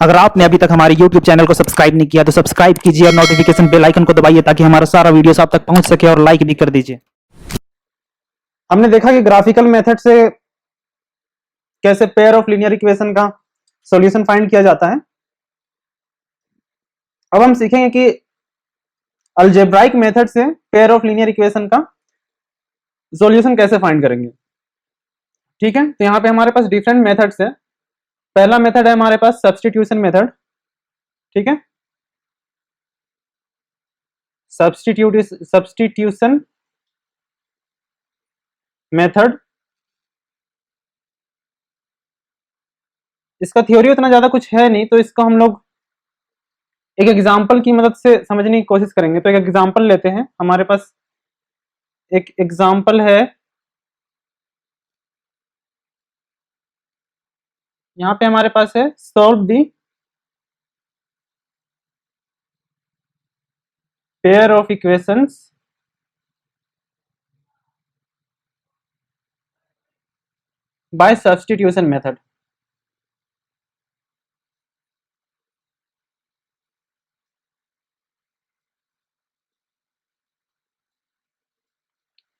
अगर आपने अभी तक हमारे YouTube चैनल को सब्सक्राइब नहीं किया तो सब्सक्राइब कीजिए और नोटिफिकेशन बेल आइकन को दबाइए ताकि हमारा सारा वीडियो आप तक पहुंच सके और लाइक भी कर दीजिए। हमने देखा कि ग्राफिकल मेथड से कैसे पेयर ऑफ लीनियर इक्वेशन का सॉल्यूशन फाइंड किया जाता है। अब हम सीखेंगे कि अलजेब्राइक मेथड से पेयर ऑफ लीनियर इक्वेशन का सॉल्यूशन कैसे फाइंड करेंगे। ठीक है, तो यहाँ पे हमारे पास डिफरेंट मेथड्स है। पहला मेथड है हमारे पास सब्स्टिट्यूशन मेथड। ठीक है, सब्स्टिट्यूशन मेथड, इसका थ्योरी उतना ज्यादा कुछ है नहीं, तो इसको हम लोग एक एग्जांपल की मदद से समझने की कोशिश करेंगे। तो एक एग्जांपल लेते हैं। हमारे पास एक एग्जांपल है, यहाँ पे हमारे पास है solve the pair of equations bye substitution method.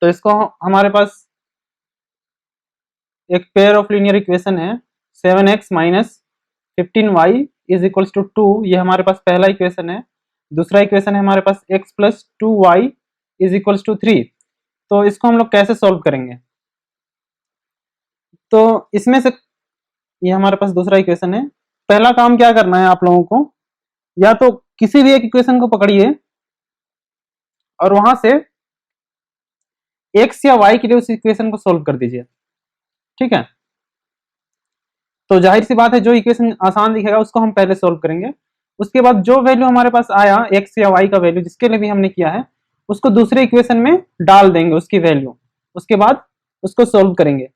तो इसको हमारे पास एक पेयर ऑफ लीनियर इक्वेशन है 7x minus 15y is equals to 2। ये हमारे पास पहला इक्वेशन है। दूसरा इक्वेशन है हमारे पास x plus 2y is equals to 3। तो इसको हम लोग कैसे सॉल्व करेंगे? तो इसमें से ये हमारे पास दूसरा इक्वेशन है। पहला काम क्या करना है आप लोगों को, या तो किसी भी एक इक्वेशन को पकड़िए और वहां से x या y के लिए उस इक्वेशन को सॉल्व कर दीजिए। ठीक है, तो जाहिर सी बात है जो इक्वेशन आसान दिखेगा उसको हम पहले सॉल्व करेंगे। उसके बाद जो वैल्यू हमारे पास आया x या y का वैल्यू जिसके लिए भी हमने किया है उसको दूसरे इक्वेशन में डाल देंगे उसकी वैल्यू। उसके बाद उसको सॉल्व करेंगे।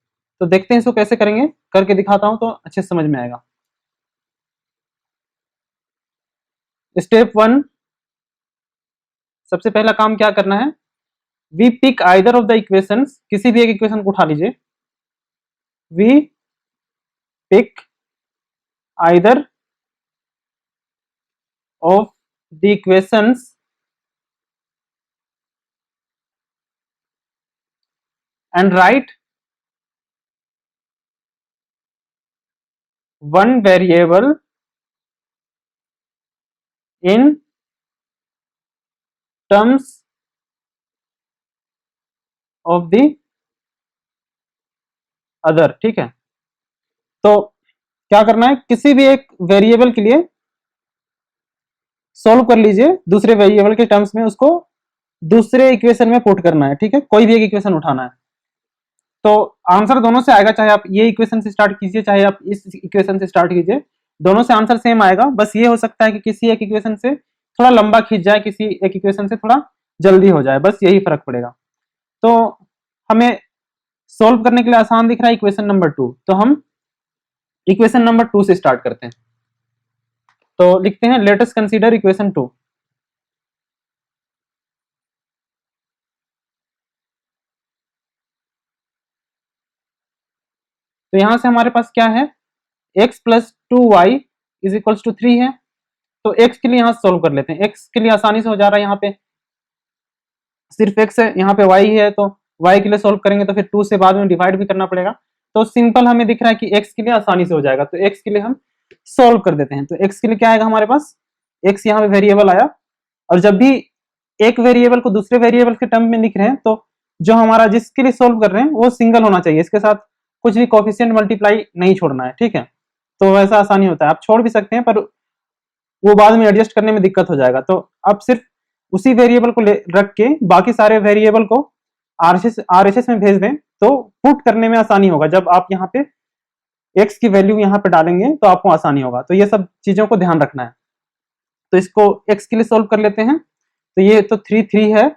तो देखते हैं इसको कैसे करेंगे, करके दिखाता हूं तो अच्छे से समझ में आएगा। स्टेप 1, सबसे पहला काम क्या करना है, we pick either of the equations, किसी भी एक इक्वेशन को उठा लीजिए। We pick either of the equations and write one variable in terms of the other। ठीक है, तो क्या करना है, किसी भी एक वेरिएबल के लिए सॉल्व कर लीजिए, दूसरे वेरिएबल के टर्म्स में उसको दूसरे इक्वेशन में पुट करना है। ठीक है, कोई भी एक इक्वेशन उठाना है तो आंसर दोनों से आएगा। चाहे आप ये इक्वेशन से स्टार्ट कीजिए चाहे आप इस इक्वेशन से स्टार्ट कीजिए, दोनों से आंसर सेम आएगा। बस ये हो सकता है कि किसी एक इक्वेशन से थोड़ा लंबा खींच जाए, किसी एक इक्वेशन से थोड़ा जल्दी हो जाए, बस यही फर्क पड़ेगा। तो हमें सॉल्व करने के लिए आसान दिख रहा है इक्वेशन नंबर 2, तो हम इक्वेशन नंबर 2 से स्टार्ट करते हैं। तो लिखते हैं लेट अस कंसीडर इक्वेशन 2। तो यहां से हमारे पास क्या है, x plus 2y is equals to 3 है। तो x के लिए यहां सॉल्व कर लेते हैं। x के लिए आसानी से हो जा रहा है, यहाँ पे सिर्फ x है, यहाँ पे y है, तो y के लिए सॉल्व करेंगे तो फिर 2 से बाद में डिवाइड भी करना पड़ेगा। तो सिंपल हमें दिख रहा है कि x के लिए आसानी से हो जाएगा, तो x के लिए हम सॉल्व कर देते हैं। तो x के लिए क्या आएगा हमारे पास, x यहाँ पे वेरिएबल आया, और जब भी एक वेरिएबल को दूसरे वेरिएबल के टर्म में लिख रहे हैं तो जो हमारा जिसके लिए सॉल्व कर रहे हैं वो सिंगल होना चाहिए, इसके साथ कुछ भी कोफिशिएंट मल्टीप्लाई नहीं छोड़ना है। ठीक है, तो वैसा आसानी होता है, आप छोड़ भी सकते हैं पर वो बाद में एडजस्ट करने में दिक्कत हो जाएगा। तो अब सिर्फ उसी वेरिएबल को रख के बाकी सारे वेरिएबल को आरएचएस में भेज दें तो पुट करने में आसानी होगा। जब आप यहाँ पे x की वैल्यू यहाँ पे डालेंगे तो आपको आसानी होगा। तो ये सब चीजों को ध्यान रखना है। तो इसको x के लिए सोल्व कर लेते हैं। तो ये तो 3 है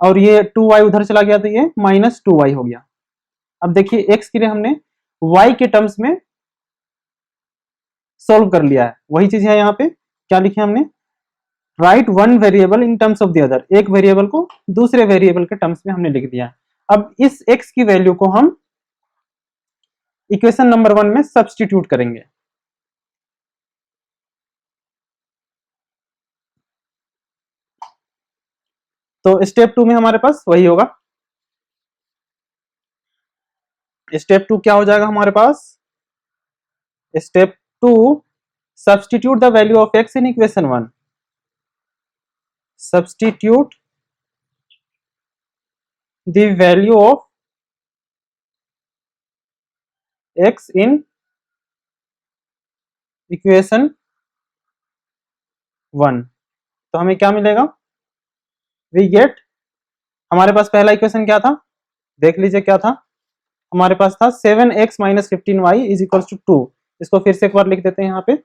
और ये 2y उधर चला गया तो ये माइनस 2y हो गया। अब देखिए x के लिए हमने y के टर्म्स में सोल्व कर लिया है, वही चीज है यहाँ पे क्या लिखे हमने, right one variable in terms of the other, एक वेरिएबल को दूसरे वेरिएबल के टर्म्स में हमने लिख दिया है। अब इस x की वैल्यू को हम इक्वेशन नंबर 1 में सब्स्टिट्यूट करेंगे। तो स्टेप 2 में हमारे पास वही होगा। स्टेप 2 क्या हो जाएगा हमारे पास? Step 2, substitute the value of x in equation 1। Substitute the value of x in equation 1। तो हमें क्या मिलेगा? वी गेट, हमारे पास पहला इक्वेशन क्या था, देख लीजिए क्या था। हमारे पास था 7x minus 15y is equal to 2। इसको फिर से एक बार लिख देते हैं यहाँ पे,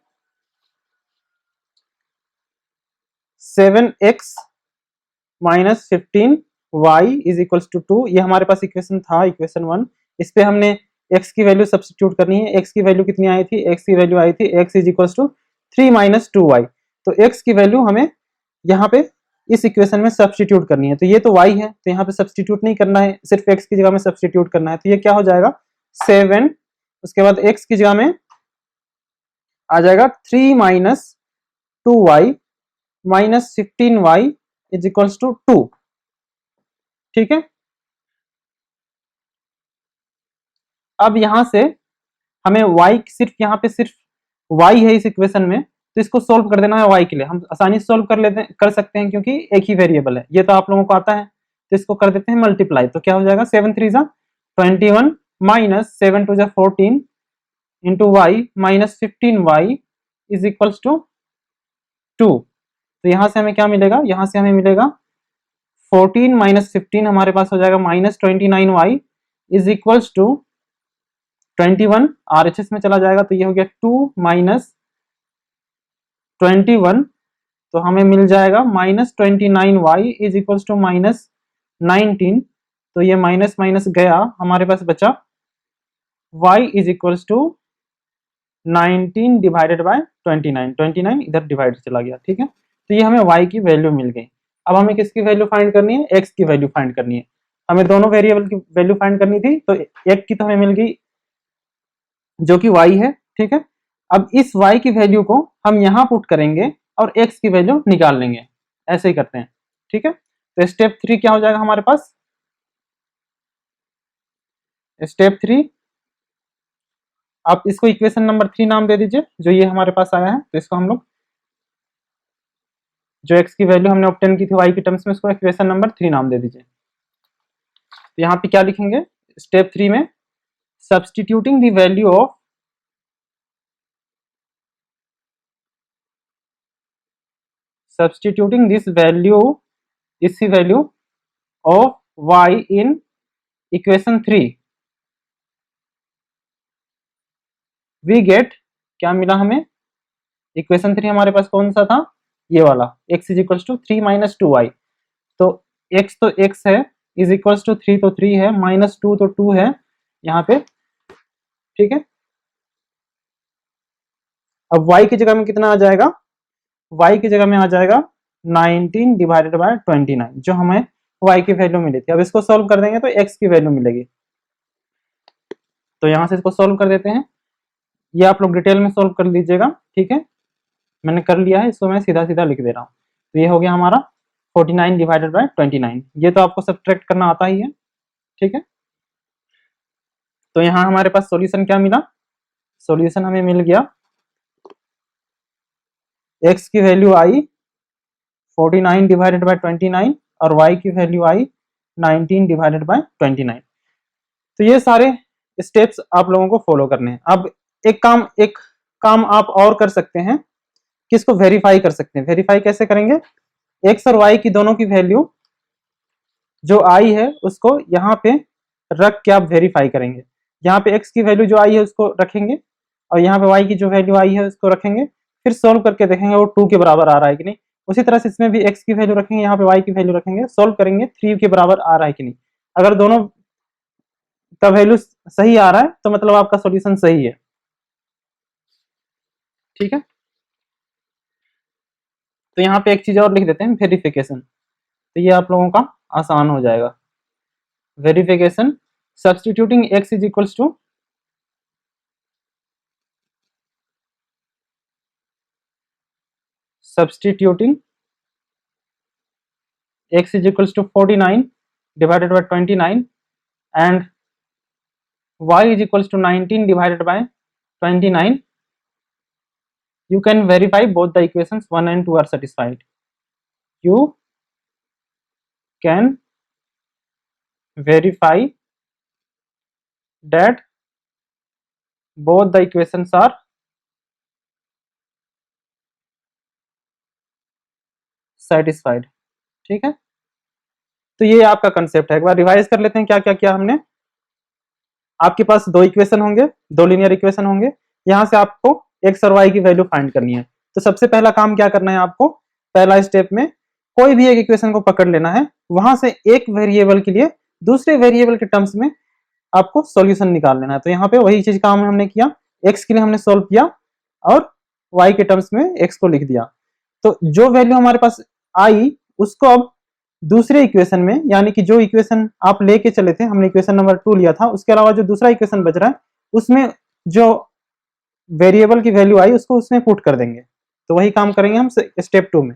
7x minus 15y is equal to 2। ये हमारे पास इक्वेशन था, इक्वेशन 1। इस पे हमने x की वैल्यू सब्स्टिट्यूट करनी है। x की वैल्यू कितनी आई थी? x की वैल्यू आई थी x is equal to 3 minus 2y। तो x की वैल्यू हमें यहाँ पे इस इक्वेशन में सब्स्टिट्यूट करनी है। तो ये तो y है, तो यहाँ पे सब्स्टिट्यूट नहीं करना है, सिर्फ x की जगह में सब्स्टिट्यूट करना है। तो ये क्या हो जाएगा? 7, उसके बाद x की जगह में आ जाएगा 3 minus 2y minus 15y is equals to 2। ठीक है, अब यहां से हमें y सिर्फ, यहाँ पे सिर्फ y है इस इक्वेशन में, तो इसको सोल्व कर देना है। y के लिए हम आसानी से सोल्व कर सकते हैं क्योंकि एक ही वेरिएबल है, ये तो आप लोगों को आता है। तो इसको कर देते हैं मल्टीप्लाई। तो क्या हो जाएगा? 7 3 जा 21 माइनस 7 2 जा 14 into y minus 15y is equals to 2। तो यहां से हमें क्या मिलेगा? यहां से हमें मिलेगा 14 माइनस 15, हमारे पास हो जाएगा minus 29y is equals to 21। RHS में चला जाएगा तो ये हो गया 2 माइनस 21, तो हमें मिल जाएगा minus 29y is equals to minus 19। तो ये माइनस माइनस गया, हमारे पास बचा y is equals to 19 divided by 29। 29 इधर डिवाइड चला गया। ठीक है, तो ये हमें y की वैल्यू मिल गई। अब हमें किसकी वैल्यू फाइंड करनी है? x की वैल्यू फाइंड करनी है। हमें दोनों वेरिएबल की वैल्यू फाइंड करनी थी, तो एक की तो हमें मिल गई जो कि y है। ठीक है, अब इस y की वैल्यू को हम यहां पुट करेंगे और x की वैल्यू निकाल लेंगे। ऐसे ही करते हैं। ठीक है, तो स्टेप 3 क्या हो जाएगा हमारे पास? स्टेप 3, आप इसको इक्वेशन नंबर 3 नाम दे दीजिए, जो ये हमारे पास आया है। तो इसको हम लोग, जो x की वैल्यू हमने ऑब्टेन की थी y की टर्म्स में, इसको इक्वेशन नंबर 3 नाम दे दीजिए। तो यहाँ पे क्या लिखेंगे स्टेप 3 में? Substituting the value of substituting this value, इसी value of y in equation 3 we get, क्या मिला हमें? इक्वेशन 3 हमारे पास कौन सा था? ये वाला, x is equal to 3 minus 2y। तो x तो x है, इज इक्वल टू 3 तो 3 है, माइनस 2 तो 2 है यहाँ पे। ठीक है, अब y की जगह में कितना आ जाएगा? y की जगह में आ जाएगा 19 डिवाइडेड बाय 29, जो हमें y की वैल्यू मिली थी। अब इसको सोल्व कर देंगे तो x की वैल्यू मिलेगी। तो यहां से इसको सोल्व कर देते हैं। ये आप लोग डिटेल में सोल्व कर लीजिएगा। ठीक है, मैंने कर लिया है, इसको मैं सीधा सीधा लिख दे रहा हूँ। तो ये हो गया हमारा 49 डिवाइडेड बाय 29। ये तो आपको सब्ट्रैक्ट करना आता ही है। ठीक है, तो यहाँ हमारे पास सॉल्यूशन क्या मिला? सॉल्यूशन हमें मिल गया x की वैल्यू आई 49 डिवाइडेड बाय 29 और y की वैल्यू आई 19 डिवाइडेड बाय 29। तो ये सारे स्टेप्स आप लोगों को फॉलो करने हैं। अब एक काम आप और कर सकते हैं, किसको वेरीफाई कर सकते हैं। वेरीफाई कैसे करेंगे? x और y की दोनों की वैल्यू जो आई है उसको यहाँ पे रख के आप वेरीफाई करेंगे। यहाँ पे x की वैल्यू जो आई है उसको रखेंगे और यहाँ पे y की जो वैल्यू आई है उसको रखेंगे, फिर सोल्व करके देखेंगे वो 2 के बराबर आ रहा है कि नहीं। उसी तरह से इसमें भी x की वैल्यू रखेंगे, यहाँ पे y की वैल्यू रखेंगे, सोल्व करेंगे 3 के बराबर आ रहा है कि नहीं। अगर दोनों का वैल्यू सही आ रहा है तो मतलब आपका सॉल्यूशन सही है। ठीक है, तो यहाँ पे एक चीज और लिख देते हैं, वेरिफिकेशन। तो ये आप लोगों का आसान हो जाएगा। Verification, substituting x is equals to substituting x is equals to 49 divided by 29 and y is equals to 19 divided by 29. You can verify both the equations 1 and 2 are satisfied. You can verify that both the equations are satisfied. ठीक है, तो ये आपका concept है। एक बार revise कर लेते हैं क्या क्या किया हमने। आपके पास दो इक्वेशन होंगे, दो लीनियर इक्वेशन होंगे, यहां से आपको एक्स और वाई की वैल्यू फाइंड करनी है। तो सबसे पहला काम क्या करना है आपको, पहला स्टेप में कोई भी एक इक्वेशन को पकड़ लेना है, वहां से एक वेरिएबल के लिए दूसरे वेरिएबल के टर्म्स में आपको सॉल्यूशन निकाल लेना है। तो यहाँ पे वही चीज काम हमने किया, एक्स के लिए हमने सोल्व किया और वाई के टर्म्स में एक्स को लिख दिया। तो जो वैल्यू हमारे पास आई उसको अब दूसरे इक्वेशन में, यानी कि जो इक्वेशन आप लेके चले थे, हमने इक्वेशन नंबर 2 लिया था, उसके अलावा जो दूसरा इक्वेशन बच रहा है उसमें जो वेरिएबल की वैल्यू आई उसको उसमें पुट कर देंगे। तो वही काम करेंगे हम स्टेप 2 में।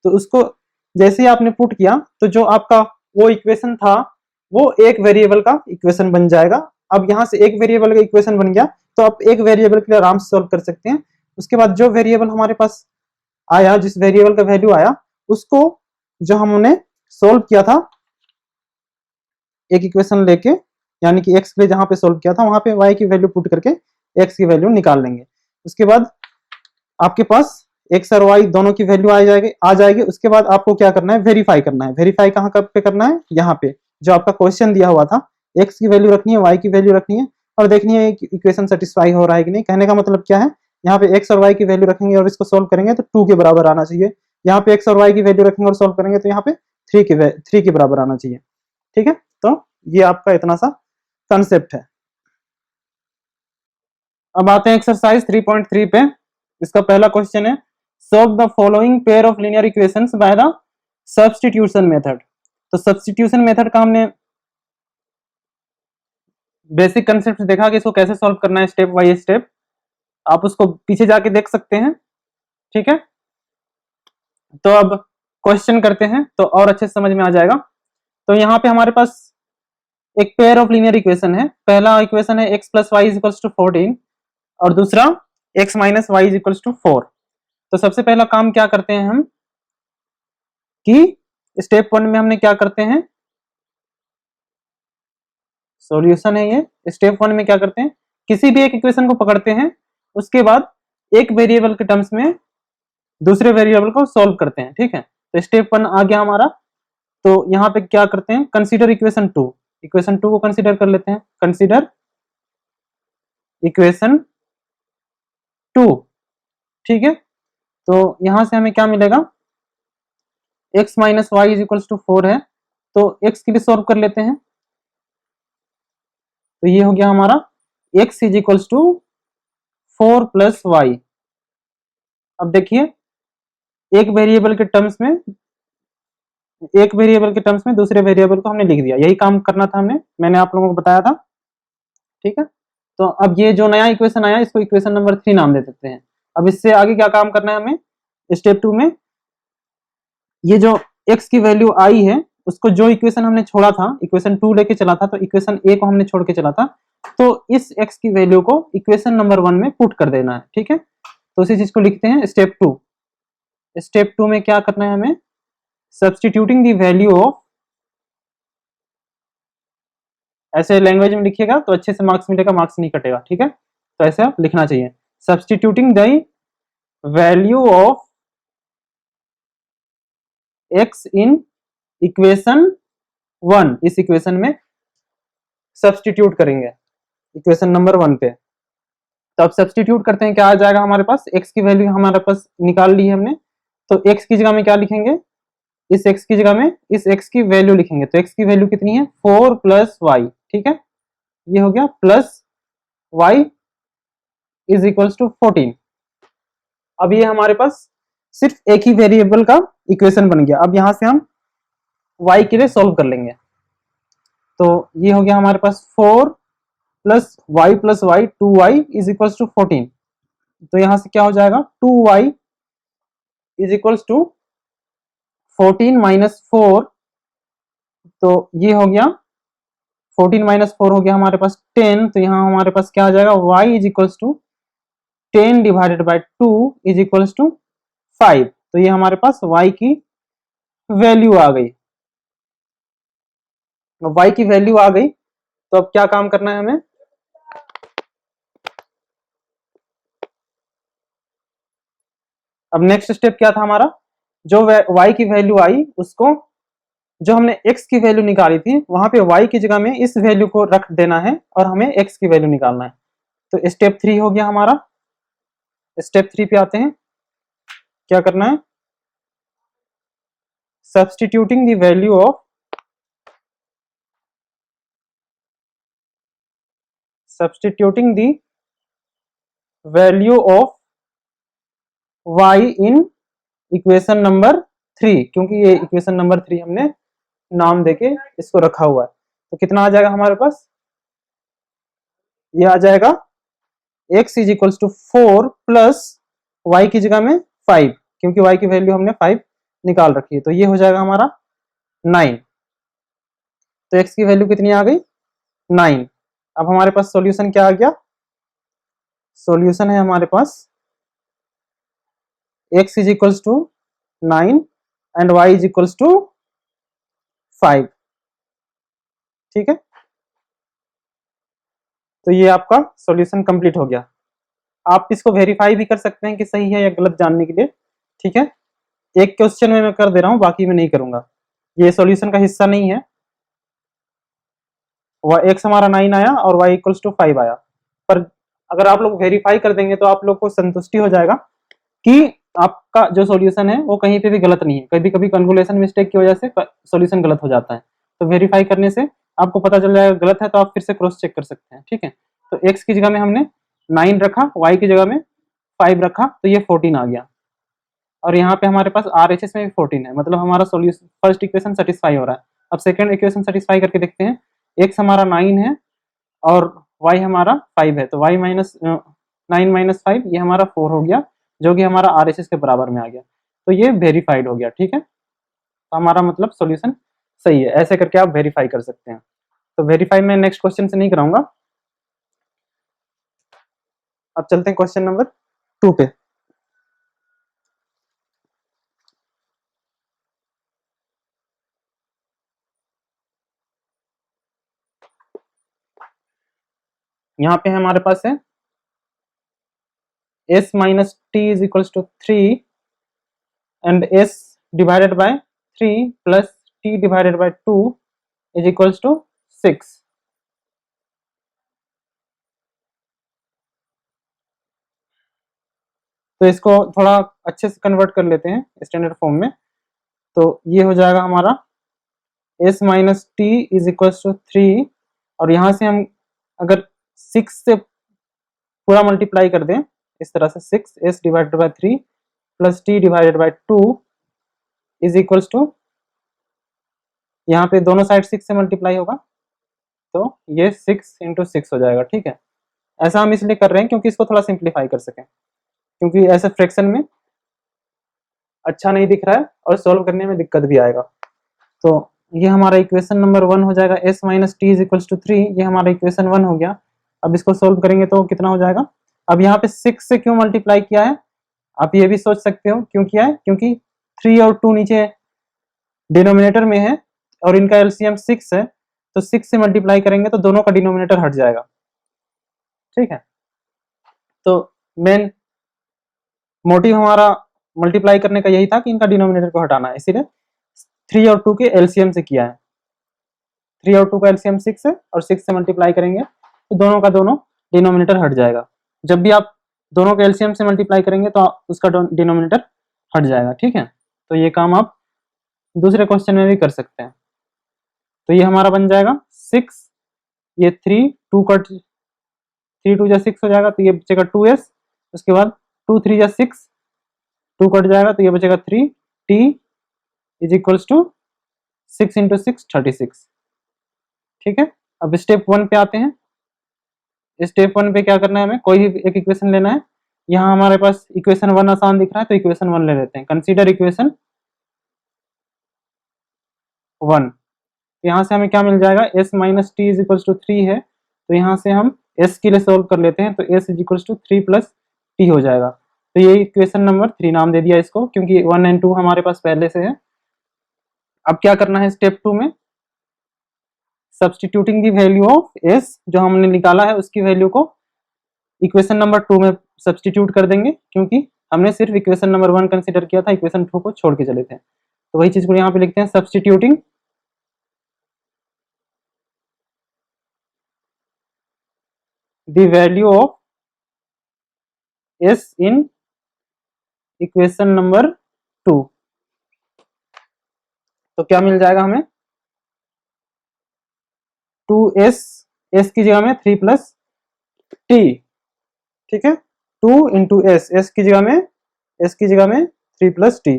तो उसको जैसे ही आपने पुट किया तो जो आपका वो इक्वेशन था वो एक वेरिएबल का इक्वेशन बन जाएगा। अब यहाँ से एक वेरिएबल का इक्वेशन बन गया तो आप एक वेरिएबल के लिए आराम से सॉल्व कर सकते हैं। उसके बाद जो वेरिएबल हमारे पास आया, जिस वेरिएबल का वैल्यू आया, उसको जो हमने सोल्व किया था एक इक्वेशन लेके, यानी कि एक्स के लिए जहां पे सोल्व किया था वहां पे वाई की वैल्यू पुट करके एक्स की वैल्यू निकाल लेंगे। उसके बाद आपके पास एक्स और वाई दोनों की वैल्यू आ जाएगी। उसके बाद आपको क्या करना है, वेरीफाई करना है। वेरीफाई कहाँ पे करना है, यहाँ पे जो आपका क्वेश्चन दिया हुआ था, एक्स की वैल्यू रखनी है, वाई की वैल्यू रखनी है और देखनी है इक्वेशन सेटिस्फाई हो रहा है कि नहीं। कहने का मतलब क्या है, यहाँ पे एक्स और वाई की वैल्यू रखेंगे और इसको सोल्व करेंगे तो 2 के बराबर आना चाहिए। यहाँ पे एक्स और वाई की वैल्यू रखेंगे और सोल्व करेंगे तो यहाँ पे 3 के बराबर आना चाहिए। ठीक है, तो ये आपका इतना सा कंसेप्ट है। अब आते हैं एक्सरसाइज 3.3 पे। इसका पहला क्वेश्चन है, solve the following pair of linear equations by the substitution method. तो सब्स्टिट्यूशन मेथड का हमने बेसिक कंसेप्ट देखा कि इसको कैसे सॉल्व करना है स्टेप बाय स्टेप। आप उसको पीछे जाके देख सकते हैं। ठीक है, तो अब क्वेश्चन करते हैं तो और अच्छे से समझ में आ जाएगा। तो यहाँ पे हमारे पास एक पेयर ऑफ लीनियर इक्वेशन है। पहला इक्वेशन है x plus y is equals to 14 और दूसरा x minus y is equals to 4। तो सबसे पहला काम क्या करते हैं हम कि स्टेप 1 में हमने क्या करते हैं, सॉल्यूशन है ये। स्टेप 1 में क्या करते हैं, किसी भी एक इक्वेशन को पकड़ते हैं, उसके बाद एक वेरिएबल के टर्म्स में दूसरे वेरिएबल को सॉल्व करते हैं। ठीक है, तो स्टेप 1 आ गया हमारा। तो यहाँ पे क्या करते हैं, कंसीडर इक्वेशन 2। इक्वेशन 2 को कंसीडर कर लेते हैं। Consider equation 2। ठीक है, तो यहां से हमें क्या मिलेगा, x minus y is equals to 4 है, तो x के लिए सॉल्व कर लेते हैं। तो ये हो गया हमारा x is equals to 4 plus y. अब देखिए एक वेरिएबल के टर्म्स में दूसरे वेरिएबल को हमने लिख दिया। यही काम करना था मैंने आप लोगों को बताया था। ठीक है, तो अब ये जो नया इक्वेशन आया इसको इक्वेशन नंबर 3 नाम दे देते हैं। अब इससे आगे क्या काम करना है हमें, स्टेप 2 में ये जो x की वैल्यू आई है उसको, जो इक्वेशन हमने छोड़ा था, इक्वेशन 2 लेके चला था, तो इक्वेशन a को हमने छोड़ के चला था, तो इस x की वैल्यू को इक्वेशन नंबर 1 में पुट कर देना है। ठीक है, तो उसी चीज को लिखते हैं स्टेप 2। स्टेप 2 में क्या करना है हमें, सब्स्टिट्यूटिंग द वैल्यू ऑफ, ऐसे लैंग्वेज में लिखिएगा तो अच्छे से मार्क्स मिलेगा, मार्क्स नहीं कटेगा। ठीक है, तो ऐसे लिखना चाहिए, substituting the value of x in equation 1। इस इक्वेशन में सब्स्टिट्यूट करेंगे इक्वेशन नंबर 1 पे। तो अब सब्स्टिट्यूट करते हैं, क्या आ जाएगा हमारे पास, x की वैल्यू हमारे पास निकाल ली है हमने, तो x की जगह में क्या लिखेंगे, इस x की जगह में इस x की वैल्यू लिखेंगे। तो x की वैल्यू कितनी है, 4 प्लस वाई। ठीक है, ये हो गया, plus y is equals to 14। अब ये हमारे पास सिर्फ एक ही वेरिएबल का इक्वेशन बन गया। अब यहां से हम y के लिए सॉल्व कर लेंगे। तो ये हो गया हमारे पास 4 plus y 2y is equals to 14। तो यहां से क्या हो जाएगा, 2y is equals to 14 minus 4 तो ये हो गया 14 माइनस 4 हो गया हमारे पास 10। तो यहाँ हमारे पास क्या आ जाएगा, y is equals to 10 divided by 2 is equals to 5। तो ये हमारे पास y की वैल्यू आ गई। y की वैल्यू आ गई तो अब क्या काम करना है हमें, अब नेक्स्ट स्टेप क्या था हमारा, जो y की वैल्यू आई उसको, जो हमने x की वैल्यू निकाली थी वहां पे y की जगह में इस वैल्यू को रख देना है और हमें x की वैल्यू निकालना है। तो स्टेप 3 हो गया हमारा। स्टेप 3 पे आते हैं, क्या करना है, substituting the value of substituting the value of y in equation number 3, क्योंकि ये इक्वेशन नंबर 3 हमने नाम देके इसको रखा हुआ है। तो कितना आ जाएगा हमारे पास, ये आ जाएगा x is equals to 4 plus y की जगह में 5, क्योंकि y की वैल्यू हमने 5 निकाल रखी है। तो ये हो जाएगा हमारा 9। तो x की वैल्यू कितनी आ गई, 9। अब हमारे पास सॉल्यूशन क्या आ गया, सॉल्यूशन है हमारे पास x is equals to 9 and y is equals to 5। ठीक है, तो ये आपका सॉल्यूशन कंप्लीट हो गया। आप इसको वेरीफाई भी कर सकते हैं कि सही है या गलत जानने के लिए। ठीक है, एक क्वेश्चन में मैं कर दे रहा हूं, बाकी में नहीं करूंगा, ये सॉल्यूशन का हिस्सा नहीं है। x हमारा 9 आया और y इक्वल्स टू 5 आया, पर अगर आप लोग वेरीफाई कर देंगे तो आप लोग को संतुष्टि हो जाएगा कि आपका जो सॉल्यूशन है वो कहीं पे भी गलत नहीं है। कभी कभी कैलकुलेशन मिस्टेक की वजह से सॉल्यूशन गलत हो जाता है, तो वेरीफाई करने से आपको पता चल जाएगा गलत है तो आप फिर से क्रॉस चेक कर सकते हैं। ठीक है, तो x की जगह में हमने 9 रखा, y की जगह में 5 रखा, तो ये 14 आ गया। और यहाँ पे हमारे पास RHS में भी 14 है, मतलब हमारा सॉल्यूशन फर्स्ट इक्वेशन सेटिस्फाई हो रहा है। अब सेकंड इक्वेशन सेटिस्फाई करके देखते हैं, x हमारा 9 है और y हमारा 5 है, तो y माइनस 9 माइनस 5 ये हमारा 4 हो गया, जो कि हमारा RHS के बराबर में आ गया। तो ये वेरीफाइड हो गया। ठीक है, तो हमारा मतलब सॉल्यूशन सही है। ऐसे करके आप वेरीफाई कर सकते हैं। तो वेरीफाई मैं नेक्स्ट क्वेश्चन से नहीं कराऊंगा। अब चलते हैं क्वेश्चन नंबर 2 पे। यहाँ पे हमारे पास है s minus t is equals to 3 and s divided by 3 plus t divided by 2 is equals to 6। तो इसको थोड़ा अच्छे से कन्वर्ट कर लेते हैं स्टैंडर्ड फॉर्म में। तो ये हो जाएगा हमारा s minus t is equals to 3, और यहाँ से हम अगर 6 से पूरा मल्टीप्लाई कर दें इस तरह से, 6s divided by 3 plus t divided by 2 is equals to, यहाँ पे दोनों साइड 6 से मल्टीप्लाई होगा तो ये 6 इंटू 6 हो जाएगा। ठीक है, ऐसा हम इसलिए कर रहे हैं क्योंकि इसको थोड़ा सिंप्लीफाई कर सकें, क्योंकि ऐसे फ्रैक्शन में अच्छा नहीं दिख रहा है और सॉल्व करने में दिक्कत भी आएगा। तो ये हमारा इक्वेशन नंबर 1 हो जाएगा, s minus t is equals to 3, ये हमारा इक्वेशन 1 हो गया। अब इसको सोल्व करेंगे तो कितना हो जाएगा। अब यहाँ पे 6 से क्यों मल्टीप्लाई किया है, आप ये भी सोच सकते हो क्यों किया है, क्योंकि 3 और 2 नीचे डिनोमिनेटर में है और इनका एलसीएम 6 है, तो 6 से मल्टीप्लाई करेंगे तो दोनों का डिनोमिनेटर हट जाएगा। ठीक है, तो मेन मोटिव हमारा मल्टीप्लाई करने का यही था कि इनका डिनोमिनेटर को हटाना है, इसीलिए 3 और 2 के एलसीएम से किया है। 3 और 2 का एलसीएम 6 है और 6 से मल्टीप्लाई करेंगे तो दोनों का दोनों डिनोमिनेटर हट जाएगा। जब भी आप दोनों के एलसीएम से मल्टीप्लाई करेंगे तो उसका डिनोमिनेटर हट जाएगा। ठीक है, तो ये काम आप दूसरे क्वेश्चन में भी कर सकते हैं। तो ये हमारा बन जाएगा 6, ये 3, 2 कट 3 2 जा 6 हो जाएगा, तो ये बचेगा 2s, उसके बाद 2 3 जा 6, 2 कट जाएगा तो ये बचेगा 3, t is equals to 6 into 6 36। ठीक है, अब स्टेप 1 पे आते हैं। स्टेप 1 पे क्या करना है, हमें कोई भी एक इक्वेशन लेना है। यहाँ हमारे पास इक्वेशन 1 आसान दिख रहा है तो इक्वेशन 1 ले लेते हैं। कंसीडर इक्वेशन 1, यहाँ से हमें क्या मिल जाएगा, s minus t is equals to 3 है, तो यहाँ से हम s के लिए सोल्व कर लेते हैं, तो s is equals to 3 plus t हो जाएगा। तो ये इक्वेशन नंबर 3 नाम दे दिया इसको, क्योंकि 1 एंड 2 हमारे पास पहले से है। अब क्या करना है स्टेप 2 में, substituting the value of s, जो हमने निकाला है उसकी वैल्यू को इक्वेशन नंबर 2 में सब्सटीट्यूट कर देंगे, क्योंकि हमने सिर्फ इक्वेशन नंबर 1 कंसीडर किया था, इक्वेशन 2 को छोड़ के चले थे। तो वही चीज को यहाँ पे लिखते हैं, substituting the value of s in equation number 2। तो क्या मिल जाएगा हमें, 2s, s की जगह में 3 प्लस t, ठीक है, 2 इंटू एस, s की जगह में 3 प्लस टी,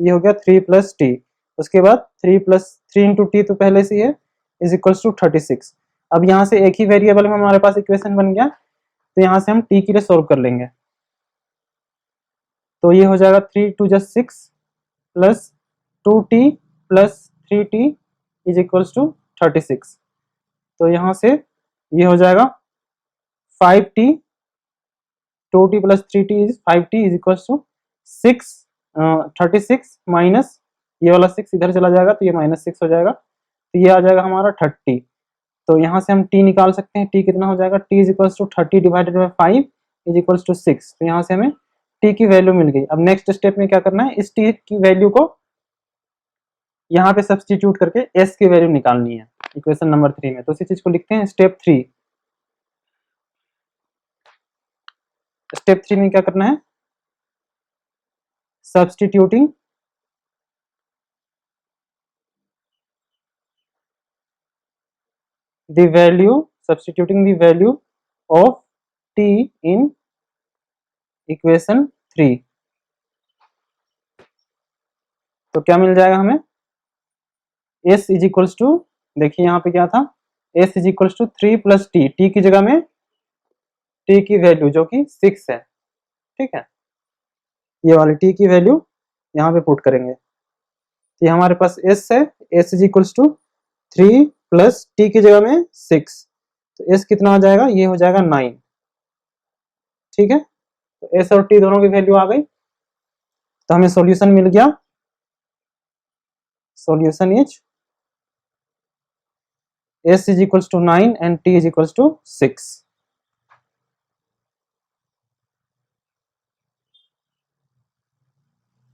ये हो गया 3 प्लस टी। उसके बाद 3 इंटू टी तो पहले से है, इज इक्वल्स टू 36। अब यहाँ से एक ही वेरिएबल में हमारे पास इक्वेशन बन गया, तो यहाँ से हम टी के लिए सोल्व कर लेंगे। तो ये हो जाएगा 3 to just 6 plus 2t plus 3t is equals to 36। तो यहाँ से ये हो जाएगा 5t, 2t plus 3t is 5t is equals to 6, 36 minus ये वाला 6 इधर चला जाएगा, तो ये माइनस 6 हो जाएगा, तो ये आ जाएगा हमारा 30। तो यहाँ से हम t निकाल सकते हैं, t कितना हो जाएगा, t is equals to 30 divided by 5 is equals to 6। तो यहाँ से हमें t की वैल्यू मिल गई। अब नेक्स्ट स्टेप में क्या करना है, इस t की वैल्यू को यहाँ पे सब्सटीट्यूट करके s की वैल्यू निकालनी है इक्वेशन नंबर 3 में। तो इसी चीज को लिखते हैं स्टेप 3। स्टेप 3 में क्या करना है, substituting the value of t in equation 3। तो क्या मिल जाएगा हमें, s इज इक्वल्स टू, देखिए यहाँ पे क्या था, s is equals to 3 plus t, t की जगह में t की वैल्यू जो कि 6 है, ठीक है, ये वाली t की वैल्यू यहाँ पे पुट करेंगे। तो ये हमारे पास s है, s is equals to 3 plus t की जगह में 6, तो s कितना आ जाएगा, ये हो जाएगा 9, ठीक है। तो s और t दोनों की वैल्यू आ गई, तो हमें सॉल्यूशन मिल गया। Solution is s is equals to 9 and t is equals to 6।